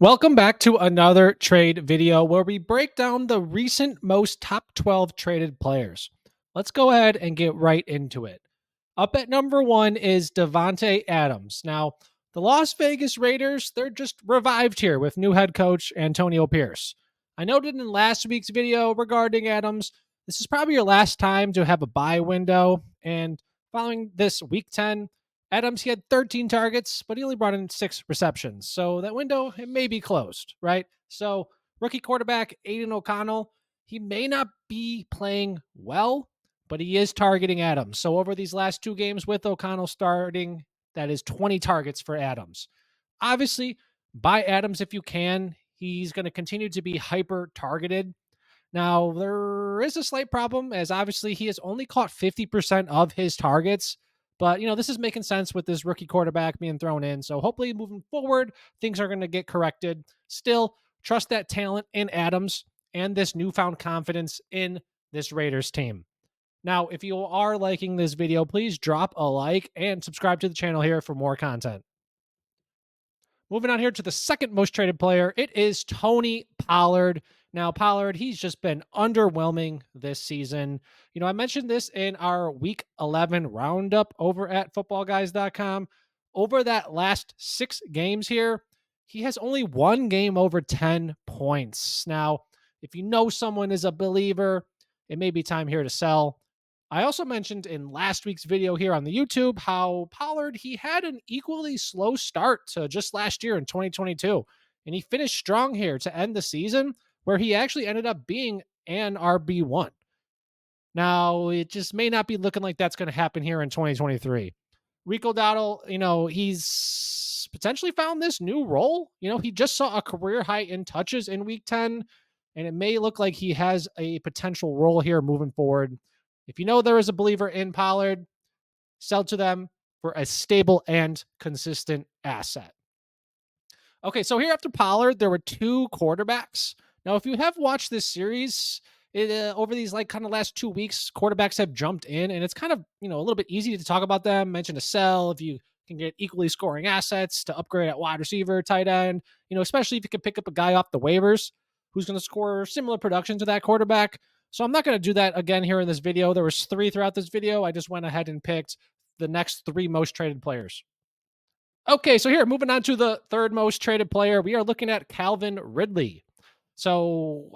Welcome back to another trade video where we break down the recent most top 12 traded players. Let's go ahead and get right into it. Up at number one is Davante Adams. Now, the Las Vegas Raiders, they're just revived here with new head coach Antonio Pierce. I noted in last week's video regarding Adams, this is probably your last time to have a buy window. And following this week 10, Adams, he had 13 targets, but he only brought in 6 receptions. So that window, it may be closed, right? So rookie quarterback Aiden O'Connell, he may not be playing well, but he is targeting Adams. So over these last 2 games with O'Connell starting, that is 20 targets for Adams. Obviously, buy Adams if you can. He's going to continue to be hyper targeted. Now, there is a slight problem as obviously he has only caught 50% of his targets. But, this is making sense with this rookie quarterback being thrown in. So hopefully moving forward, things are going to get corrected. Still, trust that talent in Adams and this newfound confidence in this Raiders team. Now, if you are liking this video, please drop a like and subscribe to the channel here for more content. Moving on here to the second most traded player, it is Tony Pollard. Now, Pollard, he's just been underwhelming this season. I mentioned this in our Week 11 roundup over at footballguys.com. Over that last 6 games here, he has only one game over 10 points. Now, if you know someone is a believer, it may be time here to sell. I also mentioned in last week's video here on the YouTube how Pollard, he had an equally slow start to just last year in 2022. And he finished strong here to end the season where he actually ended up being an RB1. Now, it just may not be looking like that's going to happen here in 2023. Rico Dowdle, he's potentially found this new role. He just saw a career high in touches in week 10, and it may look like he has a potential role here moving forward. If you know there is a believer in Pollard, sell to them for a stable and consistent asset. Okay, so here after Pollard, there were 2 quarterbacks. Now, if you have watched this series, over these kind of last 2 weeks, quarterbacks have jumped in, and it's kind of, a little bit easy to talk about them, mention a sell if you can get equally scoring assets to upgrade at wide receiver, tight end, especially if you can pick up a guy off the waivers who's going to score similar production to that quarterback. So I'm not going to do that again here in this video. There was 3 throughout this video. I just went ahead and picked the next 3 most traded players. Okay, so here, moving on to the third most traded player, we are looking at Calvin Ridley. So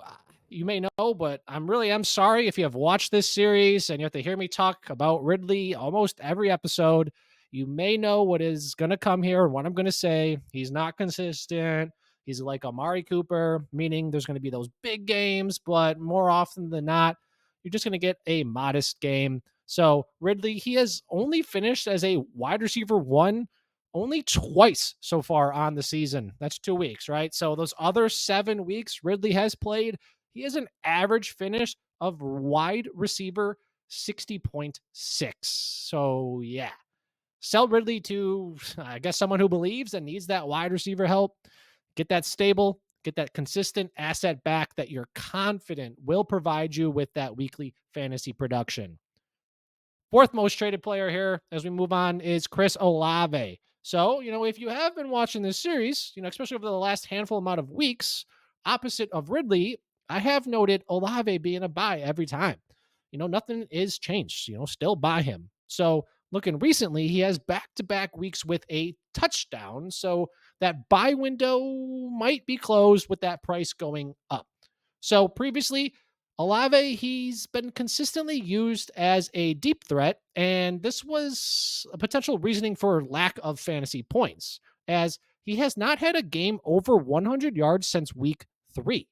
you may know, but I'm sorry if you have watched this series and you have to hear me talk about Ridley almost every episode. You may know what is going to come here and what I'm going to say. He's not consistent. He's like Amari Cooper, meaning there's going to be those big games, but more often than not, you're just going to get a modest game. So Ridley, he has only finished as a wide receiver 1 only twice so far on the season. That's 2 weeks, right? So those other 7 weeks Ridley has played, he has an average finish of wide receiver 60.6. So yeah, sell Ridley to, I guess, someone who believes and needs that wide receiver help. Get that stable, get that consistent asset back that you're confident will provide you with that weekly fantasy production. Fourth most traded player here as we move on is Chris Olave. So, if you have been watching this series, especially over the last handful amount of weeks, opposite of Ridley, I have noted Olave being a buy every time. Nothing is changed, still buy him. So looking recently, he has back-to-back weeks with a touchdown. So that buy window might be closed with that price going up. So previously, Olave, he's been consistently used as a deep threat, and this was a potential reasoning for lack of fantasy points, as he has not had a game over 100 yards since week 3.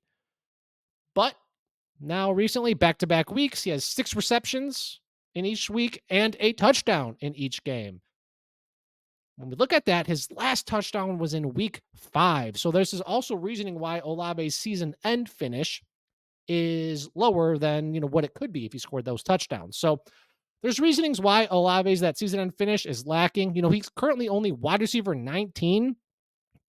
But now recently, back-to-back weeks, he has 6 receptions in each week and a touchdown in each game. When we look at that, his last touchdown was in week 5. So this is also reasoning why Olave's season end finish is lower than what it could be if he scored those touchdowns. So there's reasonings why Olave's that season end finish is lacking. He's currently only wide receiver 19,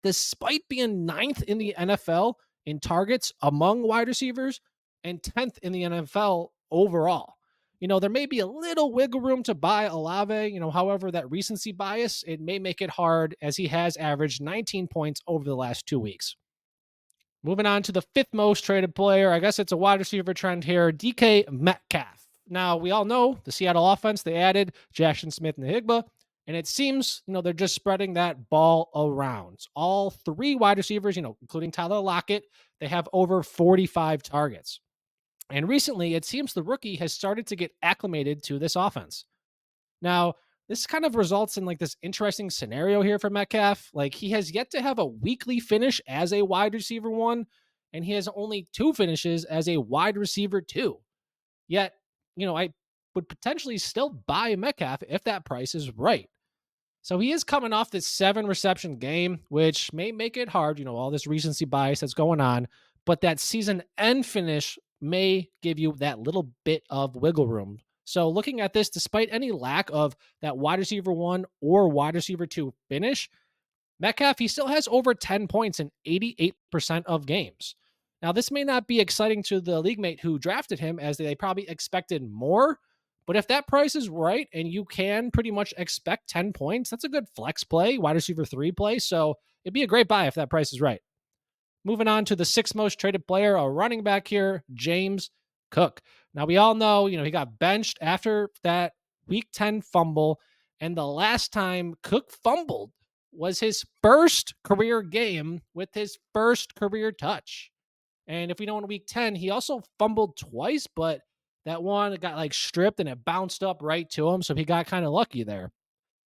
despite being 9th in the NFL in targets among wide receivers and 10th in the NFL overall. There may be a little wiggle room to buy Olave. However, that recency bias, it may make it hard as he has averaged 19 points over the last 2 weeks. Moving on to the fifth most traded player. I guess it's a wide receiver trend here. DK Metcalf. Now, we all know the Seattle offense, they added Jackson Smith and Higba, and it seems, they're just spreading that ball around. All three wide receivers, including Tyler Lockett, they have over 45 targets. And recently, it seems the rookie has started to get acclimated to this offense. Now, this kind of results in like this interesting scenario here for Metcalf. Like he has yet to have a weekly finish as a wide receiver one, and he has only two finishes as a wide receiver two. Yet, I would potentially still buy Metcalf if that price is right. So he is coming off this 7 reception game, which may make it hard, all this recency bias that's going on, but that season end finish may give you that little bit of wiggle room. So looking at this, despite any lack of that wide receiver one or wide receiver two finish, Metcalf, he still has over 10 points in 88% of games. Now, this may not be exciting to the league mate who drafted him, as they probably expected more. But if that price is right and you can pretty much expect 10 points, that's a good flex play, wide receiver 3 play. So it'd be a great buy if that price is right. Moving on to the sixth most traded player, a running back here, James Cook. Now, we all know, he got benched after that week 10 fumble. And the last time Cook fumbled was his first career game with his first career touch. And if we know in week 10, he also fumbled twice, but that one got like stripped and it bounced up right to him. So he got kind of lucky there.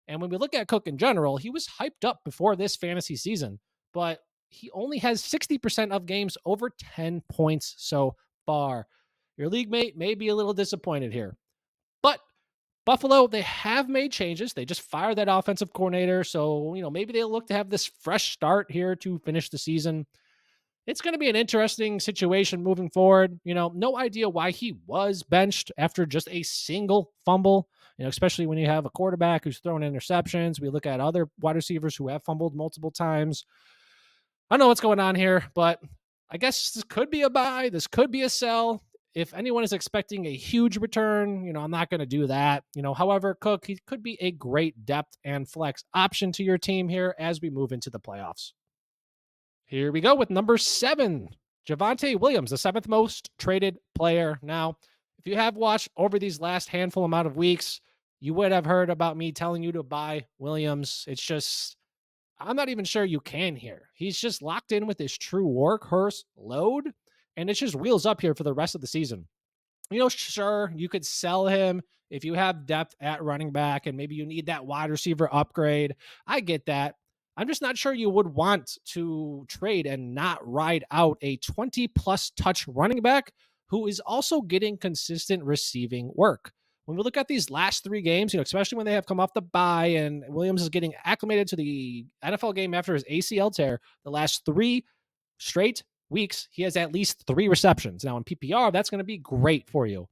And when we look at Cook in general, he was hyped up before this fantasy season, but he only has 60% of games over 10 points so far. Your league mate may be a little disappointed here. But Buffalo, they have made changes. They just fired that offensive coordinator. So, maybe they'll look to have this fresh start here to finish the season. It's going to be an interesting situation moving forward. No idea why he was benched after just a single fumble, especially when you have a quarterback who's throwing interceptions. We look at other wide receivers who have fumbled multiple times. I don't know what's going on here, but I guess this could be a buy. This could be a sell. If anyone is expecting a huge return, I'm not going to do that. However, Cook, he could be a great depth and flex option to your team here as we move into the playoffs. Here we go with number 7, Javonte Williams, the 7th most traded player. Now, if you have watched over these last handful amount of weeks, you would have heard about me telling you to buy Williams. It's just, I'm not even sure you can here. He's just locked in with his true workhorse load, and it's just wheels up here for the rest of the season. Sure, you could sell him if you have depth at running back and maybe you need that wide receiver upgrade. I get that. I'm just not sure you would want to trade and not ride out a 20-plus touch running back who is also getting consistent receiving work. When we look at these last 3 games, especially when they have come off the bye and Williams is getting acclimated to the NFL game after his ACL tear, the last 3 straight weeks, he has at least 3 receptions. Now in PPR, that's going to be great for you.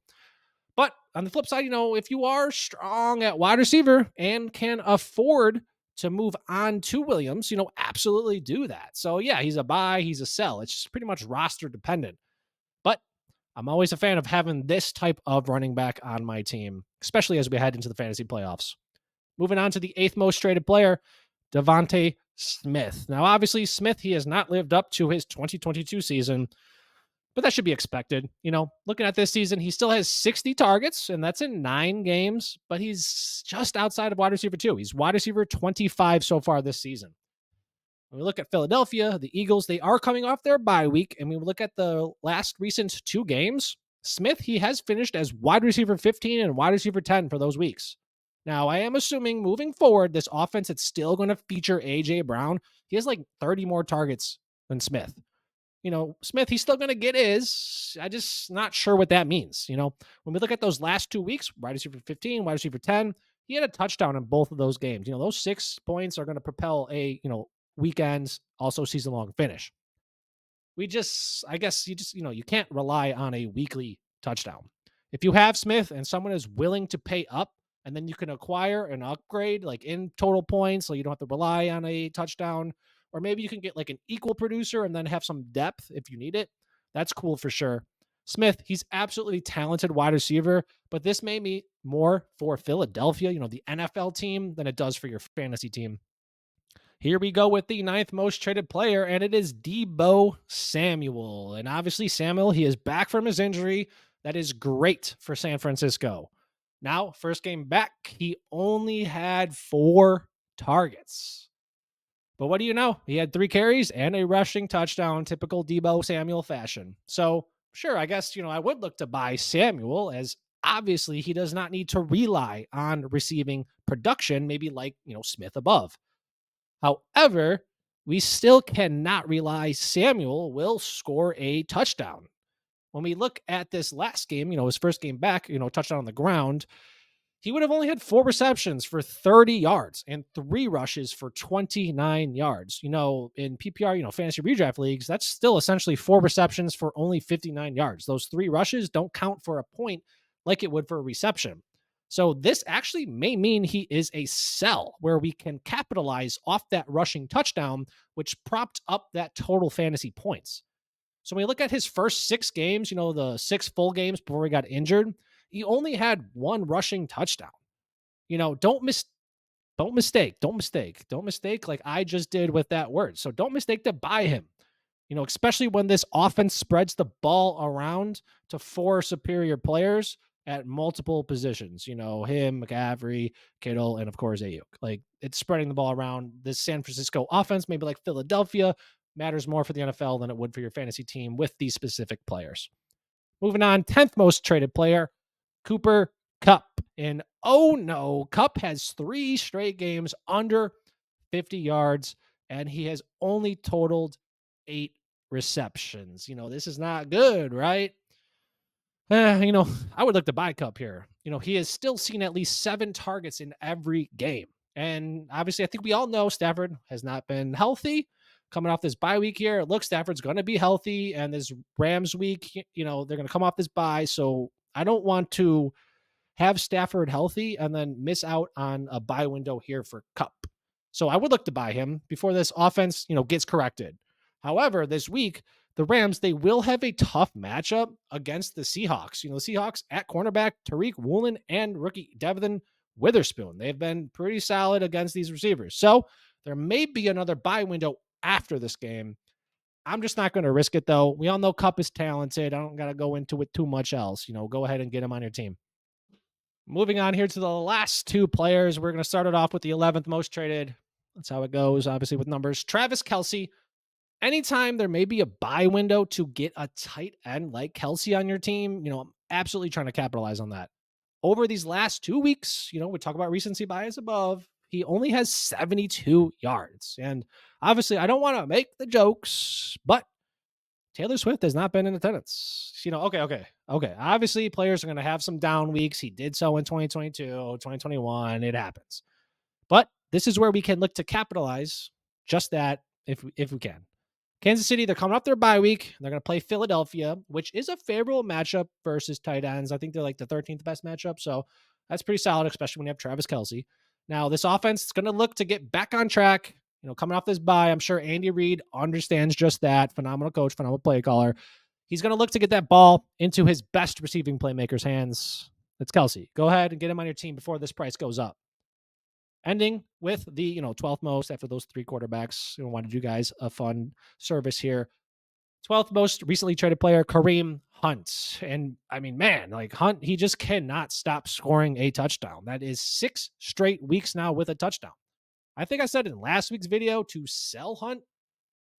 But on the flip side, if you are strong at wide receiver and can afford to move on to Williams, absolutely do that. So yeah, he's a buy, he's a sell. It's just pretty much roster dependent. But I'm always a fan of having this type of running back on my team, especially as we head into the fantasy playoffs. Moving on to the 8th most traded player, DeVonta Smith. Now, obviously, Smith, he has not lived up to his 2022 season, but that should be expected. Looking at this season, he still has 60 targets, and that's in 9 games, but he's just outside of wide receiver 2. He's wide receiver 25 so far this season. When we look at Philadelphia, the Eagles, they are coming off their bye week, and we look at the last recent 2 games, Smith, he has finished as wide receiver 15 and wide receiver 10 for those weeks. Now, I am assuming moving forward, this offense, it's still going to feature A.J. Brown. He has like 30 more targets than Smith. Smith, he's still going to get his. I just not sure what that means. When we look at those last 2 weeks, wide receiver 15, wide receiver 10, he had a touchdown in both of those games. Those 6 points are going to propel a, weekends, also season-long finish. I guess you can't rely on a weekly touchdown. If you have Smith and someone is willing to pay up, and then you can acquire an upgrade like in total points, so you don't have to rely on a touchdown. Or maybe you can get like an equal producer and then have some depth if you need it. That's cool for sure. Smith, he's absolutely talented wide receiver, but this may be more for Philadelphia, the NFL team, than it does for your fantasy team. Here we go with the ninth most traded player, and it is Deebo Samuel. And obviously, Samuel, he is back from his injury. That is great for San Francisco. Now, first game back, he only had 4 targets. But what do you know? He had 3 carries and a rushing touchdown, typical Deebo Samuel fashion. So, sure, I guess, I would look to buy Samuel, as obviously he does not need to rely on receiving production, maybe like, Smith above. However, we still cannot rely Samuel will score a touchdown. When we look at this last game, his first game back, touchdown on the ground, he would have only had 4 receptions for 30 yards and 3 rushes for 29 yards. In PPR, fantasy redraft leagues, that's still essentially 4 receptions for only 59 yards. Those 3 rushes don't count for a point like it would for a reception. So this actually may mean he is a sell where we can capitalize off that rushing touchdown, which propped up that total fantasy points. So when we look at his first 6 games, the 6 full games before he got injured, he only had 1 rushing touchdown. Don't mistake like I just did with that word. So don't mistake to buy him. Especially when this offense spreads the ball around to 4 superior players at multiple positions. Him, McCaffrey, Kittle, and of course Ayuk. Like, it's spreading the ball around. This San Francisco offense, maybe like Philadelphia, matters more for the NFL than it would for your fantasy team with these specific players. Moving on, 10th most traded player, Cooper Kupp. And oh no, Kupp has 3 straight games under 50 yards, and he has only totaled 8 receptions. This is not good, right? I would like to buy Kupp here. He has still seen at least 7 targets in every game. And obviously, I think we all know Stafford has not been healthy. Coming off this bye week here, it looks Stafford's going to be healthy. And this Rams week, they're going to come off this bye. So I don't want to have Stafford healthy and then miss out on a buy window here for Kupp. So I would look to buy him before this offense, gets corrected. However, this week, the Rams, they will have a tough matchup against the Seahawks. The Seahawks at cornerback, Tariq Woolen and rookie Devin Witherspoon. They've been pretty solid against these receivers. So there may be another buy window after this game. I'm just not going to risk it, though. We all know Kupp is talented. I don't got to go into it too much else. Go ahead and get him on your team. Moving on here to the last 2 players. We're going to start it off with the 11th most traded. That's how it goes, obviously, with numbers. Travis Kelce. Anytime there may be a buy window to get a tight end like Kelce on your team, I'm absolutely trying to capitalize on that. Over these last 2 weeks, we talk about recency bias above. He only has 72 yards. And obviously, I don't want to make the jokes, but Taylor Swift has not been in attendance. Okay. Obviously, players are going to have some down weeks. He did so in 2022, 2021. It happens. But this is where we can look to capitalize just that if we can. Kansas City, they're coming off their bye week. They're going to play Philadelphia, which is a favorable matchup versus tight ends. I think they're like the 13th best matchup. So that's pretty solid, especially when you have Travis Kelce. Now, this offense is going to look to get back on track. Coming off this bye, I'm sure Andy Reid understands just that. Phenomenal coach, phenomenal play caller. He's going to look to get that ball into his best receiving playmaker's hands. That's Kelce. Go ahead and get him on your team before this price goes up. Ending with the 12th most after those 3 quarterbacks. I wanted you guys a fun service here. 12th most recently traded player, Kareem Hunt. And I mean, man, like Hunt, he just cannot stop scoring a touchdown. That is 6 straight weeks now with a touchdown. I think I said in last week's video to sell Hunt.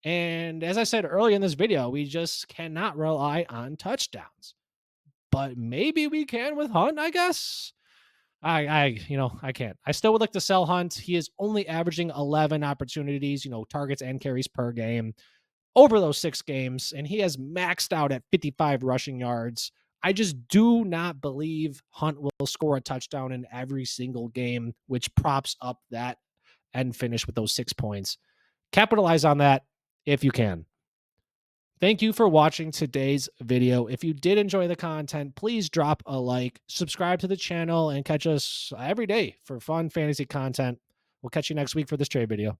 And as I said earlier in this video, we just cannot rely on touchdowns. But maybe we can with Hunt, I guess. I can't. I still would like to sell Hunt. He is only averaging 11 opportunities, targets and carries per game over those 6 games. And he has maxed out at 55 rushing yards. I just do not believe Hunt will score a touchdown in every single game, which props up that end finish with those 6 points. Capitalize on that if you can. Thank you for watching today's video. If you did enjoy the content, please drop a like, subscribe to the channel, and catch us every day for fun fantasy content. We'll catch you next week for this trade video.